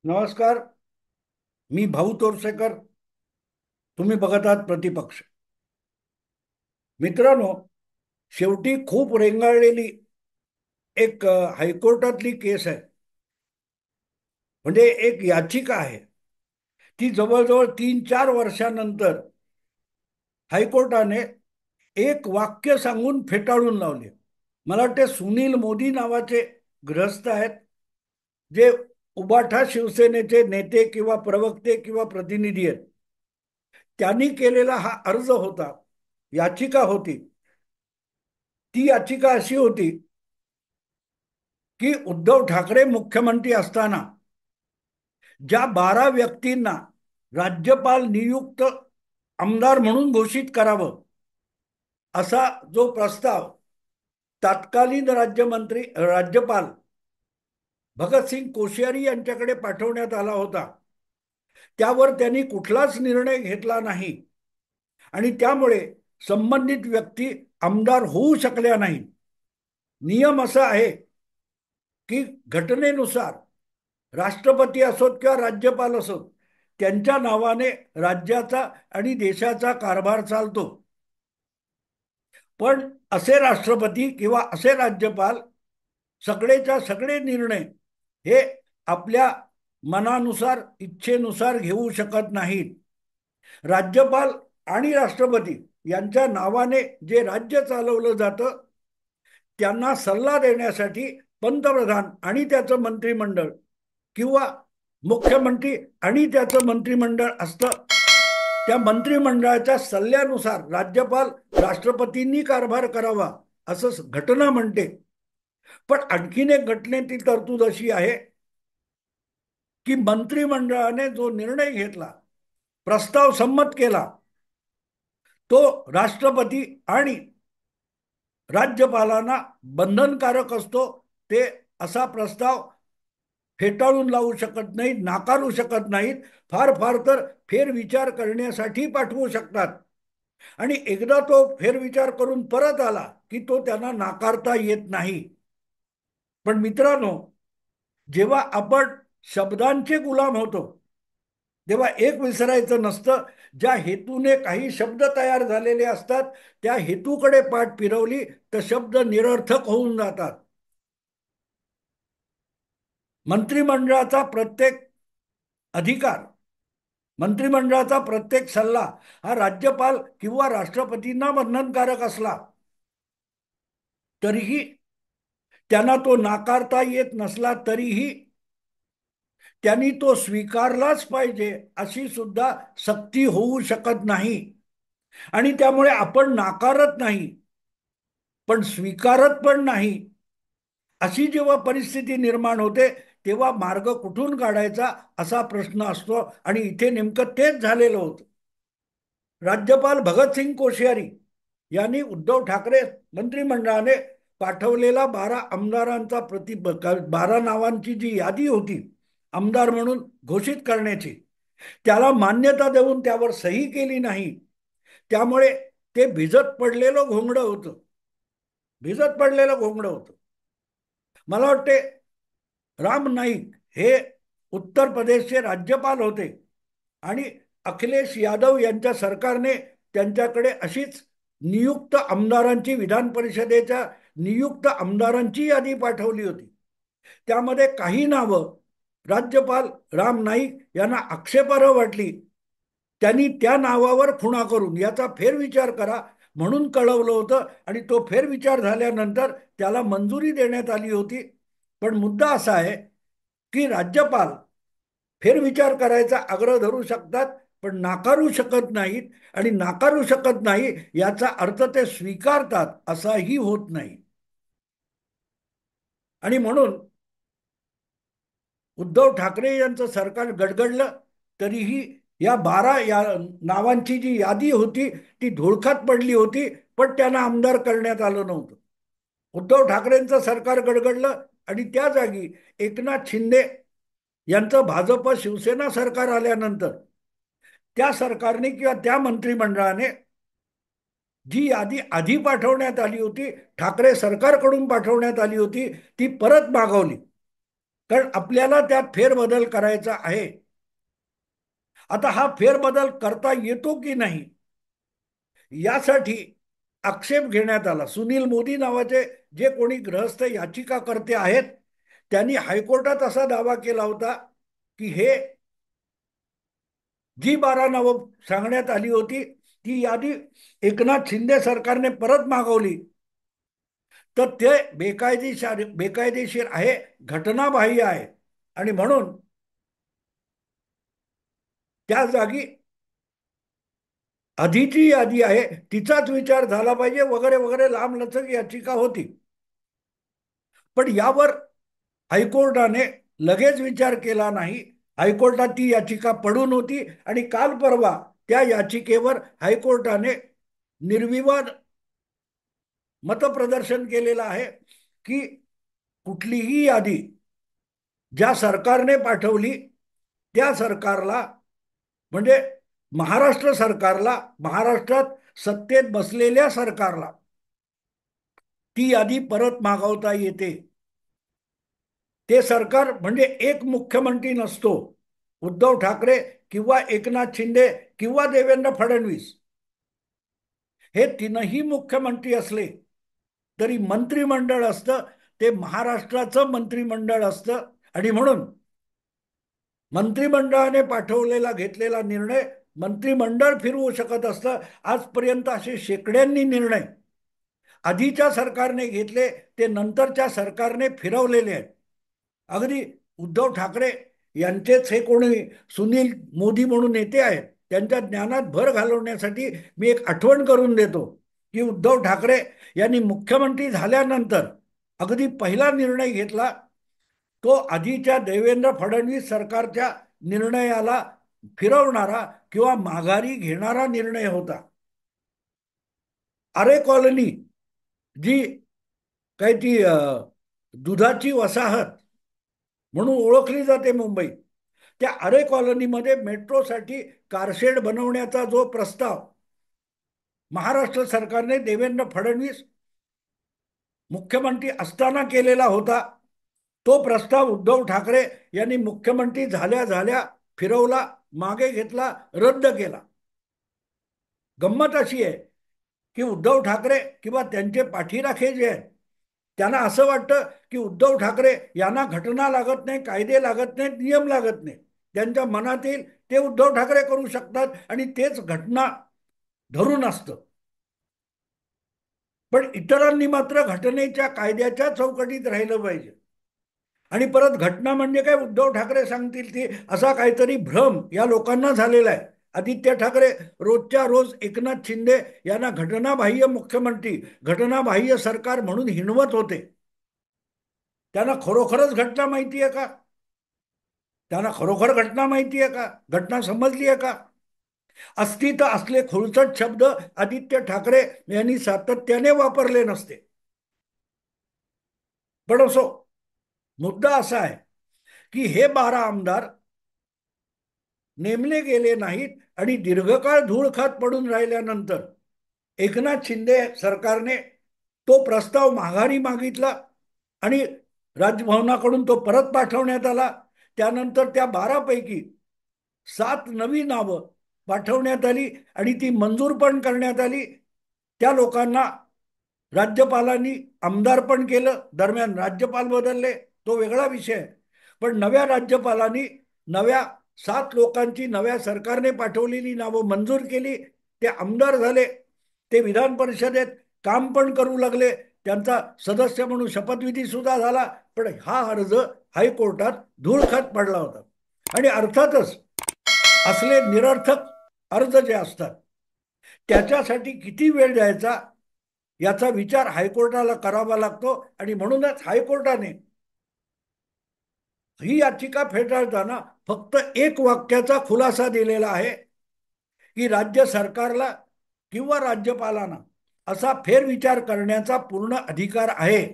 नमस्कार. मी भाऊ तोरसेकर. तुम्ही बघत आहात प्रतिपक्ष. मित्रांनो, शेवटी खूप रेंगाळलेली एक हायकोर्टातली केस आहे. म्हणजे एक याचिका आहे. ती जवळजवळ 3-4 वर्षानंतर हायकोर्टाने एक वाक्य सांगून फेटाळून लावले. मला वाटते सुनील मोदी नावाचे गृहस्थ आहेत, जे उबाठा शिवसेनेचे नेते किंवा प्रवक्ते किंवा प्रतिनिधी आहेत. त्यांनी केलेला हा अर्ज होता, याचिका होती. ती याचिका अशी होती की उद्धव ठाकरे मुख्यमंत्री असताना ज्या 12 व्यक्तींना राज्यपाल नियुक्त आमदार म्हणून घोषित करावं, असा जो प्रस्ताव तत्कालीन राज्यपाल भगतसिंग कोश्यारी यांच्याकडे पाठवण्यात आला होता, त्यावर त्यांनी कुठलाच निर्णय घेतला नाही. आणि त्यामुळे संबंधित व्यक्ती आमदार होऊ शकल्या नाही. नियम असा आहे की घटनेनुसार राष्ट्रपती असोत किंवा राज्यपाल असोत, त्यांच्या नावाने राज्याचा आणि देशाचा कारभार चालतो. पण असे राष्ट्रपती किंवा असे राज्यपाल सगळेच्या सगळे निर्णय हे आपल्या मनानुसार इच्छेनुसार घेऊ शकत नाहीत. राज्यपाल आणि राष्ट्रपती यांच्या नावाने जे राज्य चालवलं जातं, त्यांना सल्ला देण्यासाठी पंतप्रधान आणि त्याचं मंत्रिमंडळ किंवा मुख्यमंत्री आणि त्याचं मंत्रिमंडळ असतं. त्या मंत्रिमंडळाच्या सल्ल्यानुसार राज्यपाल राष्ट्रपतींनी कारभार करावा, असं घटना म्हणते. पण आणखीन एक घटनेतील तरतूद अशी आहे की मंत्रिमंडळाने जो निर्णय घेतला, प्रस्ताव संमत केला, तो राष्ट्रपती आणि राज्यपालांना बंधनकारक असतो. ते असा प्रस्ताव फेटाळून लावू शकत नाहीत, नाकारू शकत नाहीत. फार फार तर फेरविचार करण्यासाठी पाठवू शकतात. आणि एकदा तो फेरविचार करून परत आला की तो त्यांना नाकारता येत नाही. पण मित्रांनो, जेव्हा आपण शब्दांचे गुलाम होतो, तेव्हा एक विसरायचं नसतं, ज्या हेतूने काही शब्द तयार झालेले असतात, त्या हेतूकडे पाठ फिरवली तर शब्द निरर्थक होऊन जातात. मंत्रिमंडळाचा प्रत्येक अधिकार, मंत्रिमंडळाचा प्रत्येक सल्ला हा राज्यपाल किंवा राष्ट्रपतींना बंधनकारक असला तरीही, त्यांना तो नाकारता येत नसला तरीही त्यांनी तो स्वीकारलाच पाहिजे, अशी सुद्धा सक्ती होऊ शकत नाही. आणि त्यामुळे आपण नाकारत नाही पण स्वीकारत पण नाही, अशी जेव्हा परिस्थिती निर्माण होते, तेव्हा मार्ग कुठून काढायचा असा प्रश्न असतो. आणि इथे नेमकं तेच झालेलं होतं. राज्यपाल भगतसिंग कोश्यारी यांनी उद्धव ठाकरे मंत्रिमंडळाने पाठवलेला 12 आमदारांचा 12 नावांची जी यादी होती आमदार म्हणून घोषित करण्याची, त्याला मान्यता देऊन त्यावर सही केली नाही. त्यामुळे ते भिजत पडलेलं घोंगडं होतं. भिजत पडलेलं घोंगडं होतं. मला वाटते राम नाईक हे उत्तर प्रदेशचे राज्यपाल होते आणि अखिलेश यादव यांच्या सरकारने त्यांच्याकडे अशीच नियुक्त आमदारांची, विधान परिषदेच्या नियुक्त आमदारांची यादी पाठवली होती. त्यामध्ये काही नावं राज्यपाल राम नाईक यांना आक्षेपार्ह वाटली. त्यांनी त्या नावावर खुणा करून याचा फेरविचार करा म्हणून कळवलं होतं आणि तो फेरविचार झाल्यानंतर त्याला मंजुरी देण्यात आली होती. पण मुद्दा असा आहे की राज्यपाल फेरविचार करायचा आग्रह धरू शकतात पण नाकारू शकत नाहीत. आणि नाकारू शकत नाही याचा अर्थ ते स्वीकारतात असाही होत नाही. आणि म्हणून उद्धव ठाकरे यांचं सरकार गडगडलं तरीही या 12 नावांची जी यादी होती ती धुळखात पडली होती, पण त्यांना आमदार करण्यात आलं नव्हतं. उद्धव ठाकरेंचं सरकार गडगडलं आणि त्या जागी एकनाथ शिंदे यांचं भाजप शिवसेना सरकार आल्यानंतर त्या सरकारने किंवा त्या मंत्रिमंडळाने जी यादी आधी पाठवण्यात आली होती, ठाकरे सरकारकडून पाठवण्यात आली होती, ती परत मागवली. कारण आपल्याला त्यात फेरबदल करायचा आहे. आता हा फेरबदल करता येतो की नाही यासाठी आक्षेप घेण्यात आला. सुनील मोदी नावाचे जे कोणी गृहस्थ याचिकाकर्ते आहेत त्यांनी हायकोर्टात असा दावा केला होता की हे जी 12 नावं सांगण्यात आली होती ती यादी एकनाथ शिंदे सरकारने परत मागवली तर ते बेकायदेशीर आहे, घटनाबाह्य आहे आणि म्हणून त्या जागी आधीची यादी आहे तिचाच विचार झाला पाहिजे वगैरे वगैरे लांबलचक याचिका होती. पण यावर हायकोर्टाने लगेच विचार केला नाही. हायकोर्टात ती याचिका पडून होती आणि काल परवा त्या याचिकेवर हायकोर्टाने निर्विवाद मतप्रदर्शन केलेलं आहे की कुठलीही यादी ज्या सरकारने पाठवली त्या सरकारला म्हणजे महाराष्ट्र सरकारला, महाराष्ट्रात सत्तेत बसलेल्या सरकारला ती यादी परत मागवता येते. ते सरकार म्हणजे एक मुख्यमंत्री नसतो. उद्धव ठाकरे किंवा एकनाथ शिंदे किंवा देवेंद्र फडणवीस हे तीनही मुख्यमंत्री असले तरी मंत्रिमंडळ असतं ते महाराष्ट्राचं मंत्रिमंडळ असतं आणि म्हणून मंत्रिमंडळाने पाठवलेला घेतलेला निर्णय मंत्रिमंडळ फिरवू शकत असतं. आजपर्यंत असे शेकड्यांनी निर्णय आधीच्या सरकारने घेतले ते नंतरच्या सरकारने फिरवलेले आहेत. अगदी उद्धव ठाकरे यांचेच हे कोणी सुनील मोदी म्हणून नेते आहेत त्यांच्या ज्ञानात भर घालवण्यासाठी मी एक आठवण करून देतो की उद्धव ठाकरे यांनी मुख्यमंत्री झाल्यानंतर अगदी पहिला निर्णय घेतला तो आधीच्या देवेंद्र फडणवीस सरकारच्या निर्णयाला फिरवणारा किंवा माघारी घेणारा निर्णय होता. आरे कॉलनी जी काही ती दुधाची वसाहत म्हणून ओळखली जाते मुंबईत त्या आरे कॉलनीमध्ये मेट्रोसाठी कारशेड बनवण्याचा जो प्रस्ताव महाराष्ट्र सरकारने देवेंद्र फडणवीस मुख्यमंत्री असताना केलेला होता तो प्रस्ताव उद्धव ठाकरे यांनी मुख्यमंत्री झाल्या झाल्या फिरवला, मागे घेतला, रद्द केला. गंमत अशी आहे की उद्धव ठाकरे किंवा त्यांचे पाठीराखे जे आहेत त्यांना असं वाटतं की उद्धव ठाकरे यांना घटना लागत नाही, कायदे लागत नाहीत, नियम लागत नाही. त्यांच्या मनात येईल ते उद्धव ठाकरे करू शकतात आणि तेच घटना धरून असतं. पण इतरांनी मात्र घटनेच्या कायद्याच्या चौकटीत राहिलं पाहिजे. आणि परत घटना म्हणजे काय उद्धव ठाकरे सांगतील ती असा काहीतरी भ्रम या लोकांना झालेला आहे. आदित्य ठाकरे रोजच्या रोज एकनाथ शिंदे यांना घटनाबाह्य मुख्यमंत्री, घटनाबाह्य सरकार म्हणून हिणवत होते. त्यांना खरोखरच घटना माहिती आहे का? त्यांना खरोखर घटना माहिती आहे का? घटना समजली आहे का? असती तर असले खुळचट शब्द आदित्य ठाकरे यांनी सातत्याने वापरले नसते. पण असो, मुद्दा असा आहे की हे 12 आमदार नेमले गेले नाहीत आणि दीर्घकाळ धूळ खात पडून राहिल्यानंतर एकनाथ शिंदे सरकारने तो प्रस्ताव माघारी मागितला आणि राजभवनाकडून तो परत पाठवण्यात आला. त्यानंतर त्या 12 पैकी 7 नवी नावं पाठवण्यात आली आणि ती मंजूर पण करण्यात आली. त्या लोकांना राज्यपालांनी आमदार पण केलं. दरम्यान राज्यपाल बदलले, तो वेगळा विषय. पण नव्या राज्यपालांनी नव्या 7 लोकांची नव्या सरकारने पाठवलेली नावं मंजूर केली. ते आमदार झाले, ते विधान परिषदेत काम पण करू लागले, त्यांचा सदस्य म्हणून शपथविधी सुद्धा झाला. पण हा अर्ज हायकोर्टात धूळ खात पडला होता. आणि अर्थातच असले निरर्थक अर्ज जे असतात त्याच्यासाठी किती वेळ द्यायचा याचा विचार हायकोर्टाला करावा लागतो. आणि म्हणूनच हायकोर्टाने ही याचिका फेटाळताना फक्त एक वाक्याचा खुलासा दिलेला आहे की राज्य सरकारला किंवा राज्यपालांना असा फेरविचार करण्याचा पूर्ण अधिकार आहे.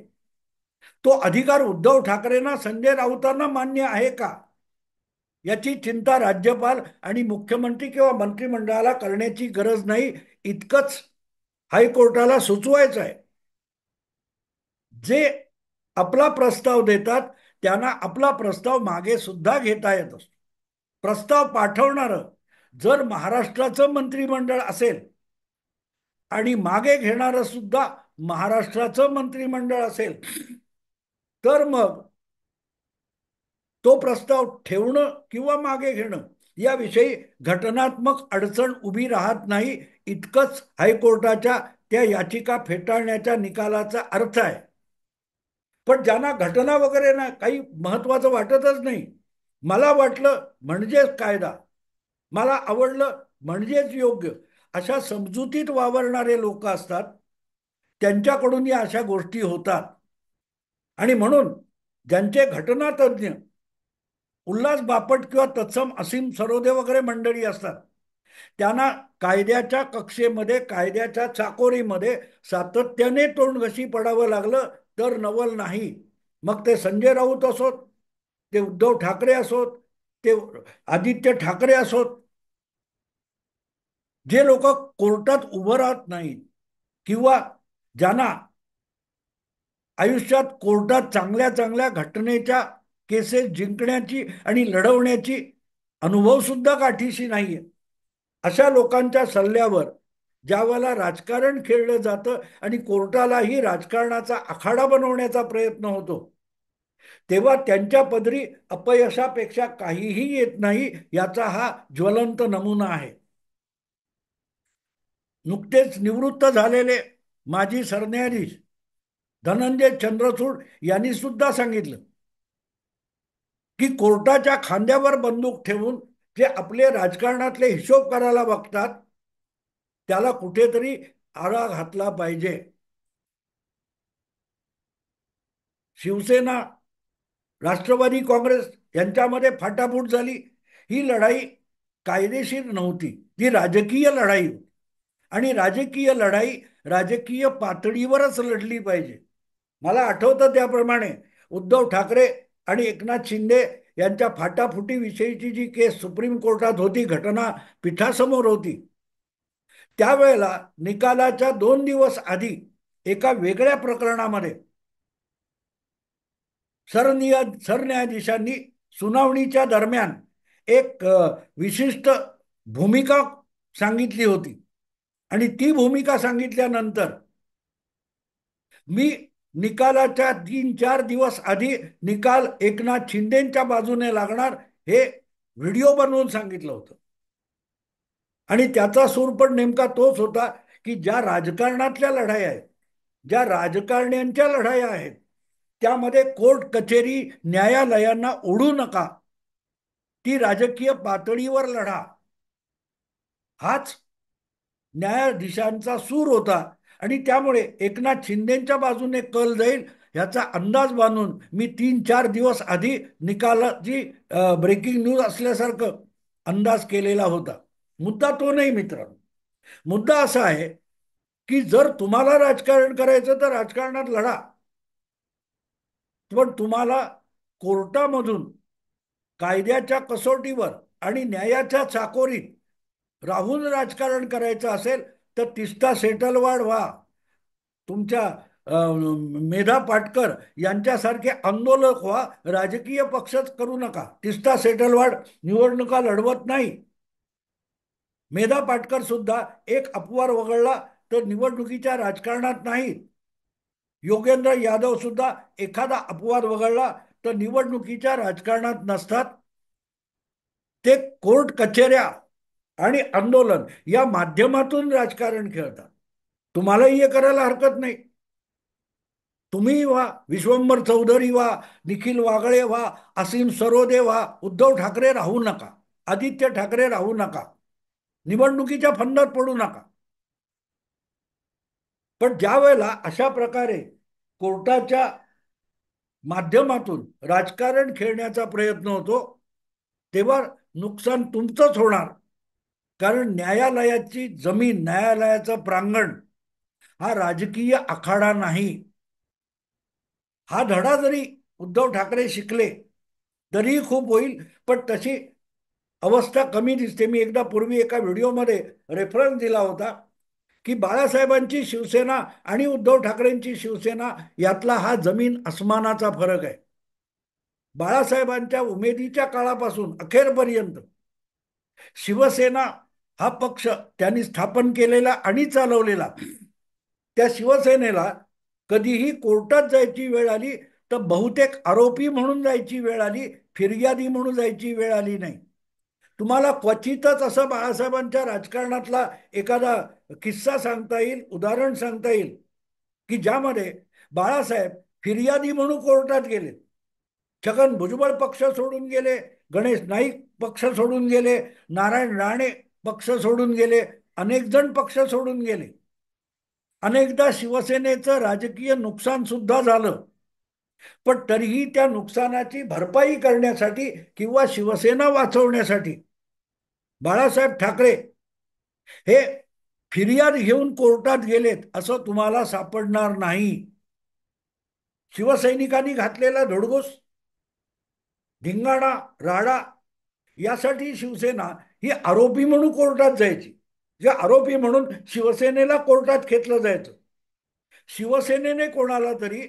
तो अधिकार उद्धव ठाकरेंना, संजय राऊतांना मान्य आहे का याची चिंता राज्यपाल आणि मुख्यमंत्री किंवा मंत्रिमंडळाला करण्याची गरज नाही. इतकंच हायकोर्टाला सुचवायचं आहे. जे आपला प्रस्ताव देतात त्यांना आपला प्रस्ताव मागे सुद्धा घेता येत असतो. प्रस्ताव पाठवणार जर महाराष्ट्राचं मंत्रिमंडळ असेल आणि मागे घेणारं सुद्धा महाराष्ट्राचं मंत्रिमंडळ असेल, तर मग तो प्रस्ताव ठेवणं किंवा मागे घेणं याविषयी घटनात्मक अडचण उभी राहत नाही, इतकंच हायकोर्टाच्या त्या याचिका फेटाळण्याच्या निकालाचा अर्थ आहे. पण ज्यांना घटना वगैरे ना काही महत्वाचं वाटतच नाही, मला वाटलं म्हणजेच कायदा, मला आवडलं म्हणजेच योग्य, अशा समजुतीत वावरणारे लोक असतात, त्यांच्याकडून या अशा गोष्टी होतात. आणि म्हणून ज्यांचे घटनातज्ञ उल्हास बापट किंवा तत्सम असीम सरोदे वगैरे मंडळी असतात, त्यांना कायद्याच्या कक्षेमध्ये कायद्याच्या चाकोरीमध्ये सातत्याने तोंडघशी पडावं लागलं तर नवल नाही. मग ते संजय राऊत असोत, ते उद्धव ठाकरे असोत, ते आदित्य ठाकरे असोत, जे लोक कोर्टात उभं राहत नाहीत किंवा ज्यांना आयुष्यात कोर्टात चांगल्या चांगल्या घटनेच्या केसेस जिंकण्याची आणि लढवण्याची अनुभव सुद्धा गाठीशी नाहीये, अशा लोकांच्या सल्ल्यावर ज्या वेळेला राजकारण खेळलं जातं आणि कोर्टालाही राजकारणाचा आखाडा बनवण्याचा प्रयत्न होतो, तेव्हा त्यांच्या पदरी अपयशापेक्षा काहीही येत नाही, याचा हा ज्वलंत नमुना आहे. नुकतेच निवृत्त झालेले माजी सरन्यायाधीश धनंजय चंद्रचूड यांनी सुद्धा सांगितलं की कोर्टाच्या खांद्यावर बंदूक ठेवून जे आपले राजकारणातले हिशोब करायला बघतात, त्याला कुठेतरी आळा घातला पाहिजे. शिवसेना राष्ट्रवादी काँग्रेस यांच्यामध्ये फाटाफूट झाली, ही लढाई कायदेशीर नव्हती, ती राजकीय लढाई होती. आणि राजकीय लढाई राजकीय पातळीवरच लढली पाहिजे. मला आठवतं त्याप्रमाणे उद्धव ठाकरे आणि एकनाथ शिंदे यांच्या फाटाफुटीविषयीची जी केस सुप्रीम कोर्टात होती, घटना पीठासमोर होती, त्यावेळेला निकालाच्या 2 दिवस आधी एका वेगळ्या प्रकरणामध्ये सरन्यायाधीशांनी सुनावणीच्या दरम्यान एक विशिष्ट भूमिका सांगितली होती. आणि ती भूमिका सांगितल्यानंतर मी निकालाच्या 3-4 दिवस आधी निकाल एकनाथ शिंदेच्या बाजूने लागणार हे व्हिडिओ बनवून सांगितलं होतं. आणि त्याचा सूर पण नेमका तोच होता की ज्या राजकारणातल्या लढाया आहेत, ज्या राजकारण्यांच्या लढाया आहेत, त्यामध्ये कोर्ट कचेरी न्यायालयांना ओढू नका, ती राजकीय पातळीवर लढा, हाच न्यायाधीशांचा सूर होता. आणि त्यामुळे एकनाथ शिंदेच्या बाजूने कल जाईल याचा अंदाज बांधून मी 3-4 दिवस आधी निकालाची ब्रेकिंग न्यूज असल्यासारखं अंदाज केलेला होता. मुद्दा तो नाही मित्रांनो. मुद्दा असा आहे की जर तुम्हाला राजकारण करायचं तर राजकारणात लढा, पण तुम्हाला कोर्टामधून कायद्याच्या कसोटीवर आणि न्यायाच्या चाकोरीत राहून राजकारण करायचं असेल तर तिस्ता सेटलवाड व्हा. तुमच्या मेधा पाटकर यांच्यासारखे आंदोलक व्हा, राजकीय पक्षच करू नका. तिस्ता सेटलवाड निवडणुका लढवत नाही. मेधा पाटकर सुद्धा एक अपवार वगळला तर निवडणुकीच्या राजकारणात नाही. योगेंद्र यादव सुद्धा एखादा अपवाद वगळला तर निवडणुकीच्या राजकारणात नसतात. ते कोर्ट कचेऱ्या आणि आंदोलन या माध्यमातून राजकारण खेळतात. तुम्हालाही हे करायला हरकत नाही. तुम्ही व्हा, विश्वंभर चौधरी व्हा, निखिल वागळे व्हा, असीम सरोदे व्हा, उद्धव ठाकरे राहू नका, आदित्य ठाकरे राहू नका, निवडणुकीच्या फंदात पडू नका. पण ज्या वेळेला अशा प्रकारे कोर्टाच्या माध्यमातून राजकारण खेळण्याचा प्रयत्न होतो, तेव्हा नुकसान तुमचंच होणार. कारण न्यायालयाची जमीन, न्यायालयाचं प्रांगण हा राजकीय आखाडा नाही. हा धडा जरी उद्धव ठाकरे शिकले तरीही खूप होईल, पण तशी अवस्था कमी दिसते. मी एकदा पूर्वी एका व्हिडिओमध्ये रेफरन्स दिला होता की बाळासाहेबांची शिवसेना आणि उद्धव ठाकरेंची शिवसेना यातला हा जमीन अस्मानाचा फरक आहे. बाळासाहेबांच्या उमेदीच्या काळापासून अखेरपर्यंत शिवसेना हा पक्ष त्यांनी स्थापन केलेला आणि चालवलेला, त्या शिवसेनेला कधीही कोर्टात जायची वेळ आली तर बहुतेक आरोपी म्हणून जायची वेळ आली, फिर्यादी म्हणून जायची वेळ आली नाही. तुम्हाला क्वचितच असं बाळासाहेबांच्या राजकारणातला एखादा किस्सा सांगता येईल, उदाहरण सांगता येईल, की ज्यामध्ये बाळासाहेब फिर्यादी म्हणून कोर्टात गेले. छगन भुजबळ पक्ष सोडून गेले, गणेश नाईक पक्ष सोडून गेले, नारायण राणे पक्ष सोडून गेले, अनेक जण पक्ष सोडून गेले. अनेकदा शिवसेनेचं राजकीय नुकसान सुद्धा झालं. पण तरीही त्या नुकसानाची भरपाई करण्यासाठी किंवा शिवसेना वाचवण्यासाठी बाळासाहेब ठाकरे हे फिर्याद घेऊन कोर्टात गेलेत असं तुम्हाला सापडणार नाही. शिवसैनिकांनी घातलेला धुडगूस, धिंगाणा, राडा यासाठी शिवसेना ही आरोपी म्हणून कोर्टात जायची. जे आरोपी म्हणून शिवसेनेला कोर्टात खेचलं जायचं. शिवसेनेने कोणाला तरी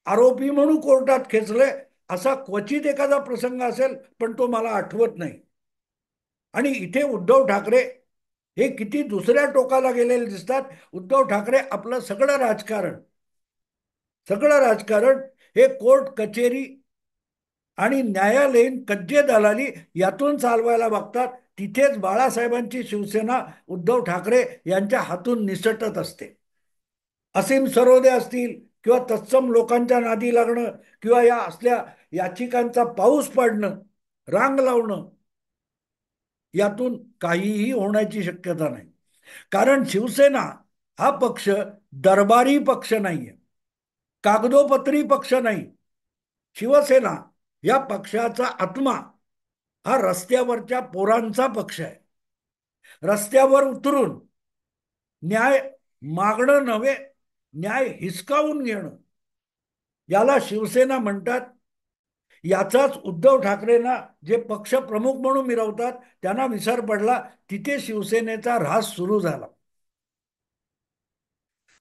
आरोपी म्हणून कोर्टात खेचलंय असा क्वचित एखादा प्रसंग असेल, पण तो मला आठवत नाही. आणि इथे उद्धव ठाकरे हे किती दुसऱ्या टोकाला गेलेले दिसतात. उद्धव ठाकरे आपलं सगळं राजकारण हे कोर्ट कचेरी आणि न्यायालयीन कज्जे दलाली यातून चालवायला बघतात. तिथेच बाळासाहेबांची शिवसेना उद्धव ठाकरे यांच्या हातून निसटत असते. असीम सरोदे असतील किंवा तत्सम लोकांच्या नादी लागणं किंवा या असल्या याचिकांचा पाऊस पाडणं, रांग लावणं, यातून काहीही होण्याची शक्यता नाही. कारण शिवसेना हा पक्ष दरबारी पक्ष नाहीये, कागदोपत्री पक्ष नाही. शिवसेना या पक्षाचा आत्मा हा रस्त्यावरच्या पोरांचा पक्ष आहे. रस्त्यावर उतरून न्याय मागणं नव्हे, न्याय हिसकावून घेणं याला शिवसेना म्हणतात. याचाच उद्धव ठाकरेंना जे पक्ष प्रमुख म्हणून मिरवतात त्यांना विसर पडला. तिथे शिवसेनेचा ऱ्हास सुरू झाला.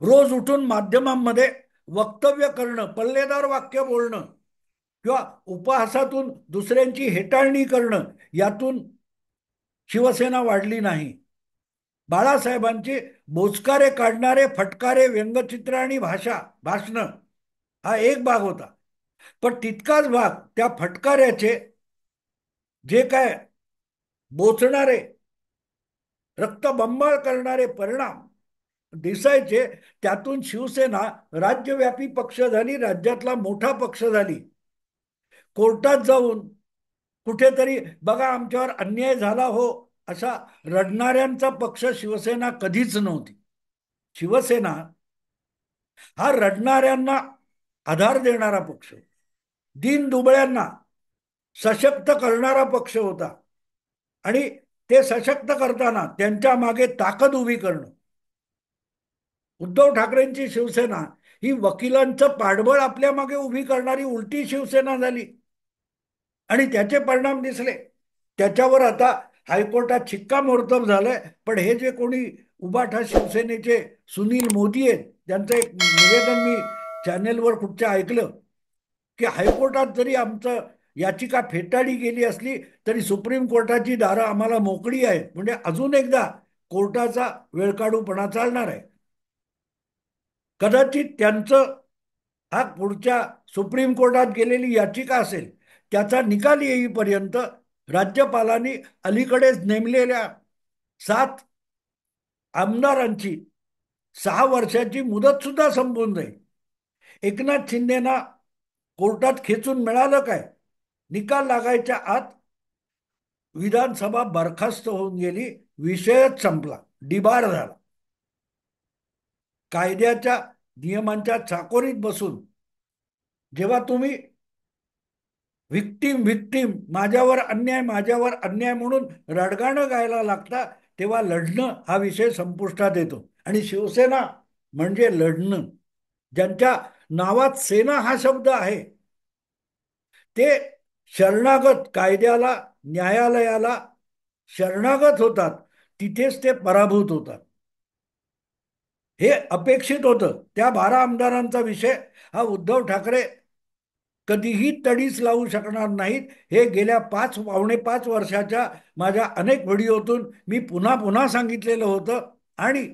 रोज उठून माध्यमांमध्ये वक्तव्य करणं, पल्लेदार वाक्य बोलणं किंवा उपहासातून दुसऱ्यांची हेटाळणी करणं यातून शिवसेना वाढली नाही. बाळासाहेबांची बोचकारे काढणारे फटकारे व्यंगचित्र आणि भाषणं हा एक भाग होता. पण तितकाच भाग त्या फटकाऱ्याचे जे काय बोचणारे, रक्तबंबाळ करणारे परिणाम दिसायचे. त्यातून शिवसेना राज्यव्यापी पक्ष झाली, राज्यातला मोठा पक्ष झाली. कोर्टात जाऊन कुठेतरी बघा आमच्यावर अन्याय झाला हो असा रडणाऱ्यांचा पक्ष शिवसेना कधीच नव्हती. शिवसेना हा रडणाऱ्यांना आधार देणारा पक्ष, दीन दुबळ्यांना सशक्त करणारा पक्ष होता. आणि ते सशक्त करताना त्यांच्या मागे ताकद उभी करणं. उद्धव ठाकरेंची शिवसेना ही वकिलांचं पाठबळ आपल्या मागे उभी करणारी उलटी शिवसेना झाली आणि त्याचे परिणाम दिसले. त्याच्यावर आता हायकोर्टात शिक्कामोर्तब झालंय. पण हे जे कोणी उबाठा शिवसेनेचे सुनील मोदी आहेत, त्यांचं एक निवेदन मी चॅनेलवर कुठच्या ऐकलं की हायकोर्टात जरी आमचं याचिका फेटाळली गेली असली तरी सुप्रीम कोर्टाची दारं आम्हाला मोकळी आहेत. म्हणजे अजून एकदा कोर्टाचा वेळकाढूपणा चालणार आहे. कदाचित त्यांचं हा पुढच्या सुप्रीम कोर्टात गेलेली याचिका असेल, त्याचा निकाल येईपर्यंत राज्यपालांनी अलीकडेच नेमलेल्या 7 आमदारांची 6 वर्षाची मुदत सुद्धा संपून जाईल. एकनाथ शिंदेना कोर्टात खेचून मिळालं काय? निकाल लागायच्या आत विधानसभा बरखास्त होऊन गेली, विषयच संपला, डिबार झाला. कायद्याच्या नियमांच्या चाकोरीत बसून जेव्हा तुम्ही व्हिक्टीम माझ्यावर अन्याय म्हणून रडगाणं गायला लागता, तेव्हा लढणं हा विषय संपुष्टात येतो. आणि शिवसेना म्हणजे लढणं. ज्यांच्या नावात सेना हा शब्द आहे ते शरणागत, कायद्याला न्यायालयाला शरणागत होतात, तिथेच ते पराभूत होतात. हे अपेक्षित होतं. त्या 12 आमदारांचा विषय हा उद्धव ठाकरे कधीही तडीच लावू शकणार नाहीत, हे गेल्या 5 पावणे 5 वर्षाच्या माझ्या अनेक व्हिडिओतून मी पुन्हा पुन्हा सांगितलेलं होतं. आणि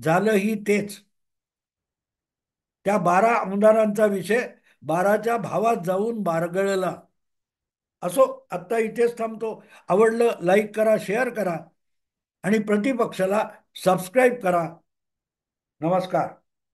झालंही तेच. त्या 12 आमदारांचा विषय 12च्या भावात जाऊन बारगळला. असो, आत्ता इथेच थांबतो. आवडलं लाईक करा, शेअर करा आणि प्रतिपक्षाला सबस्क्राईब करा. नमस्कार.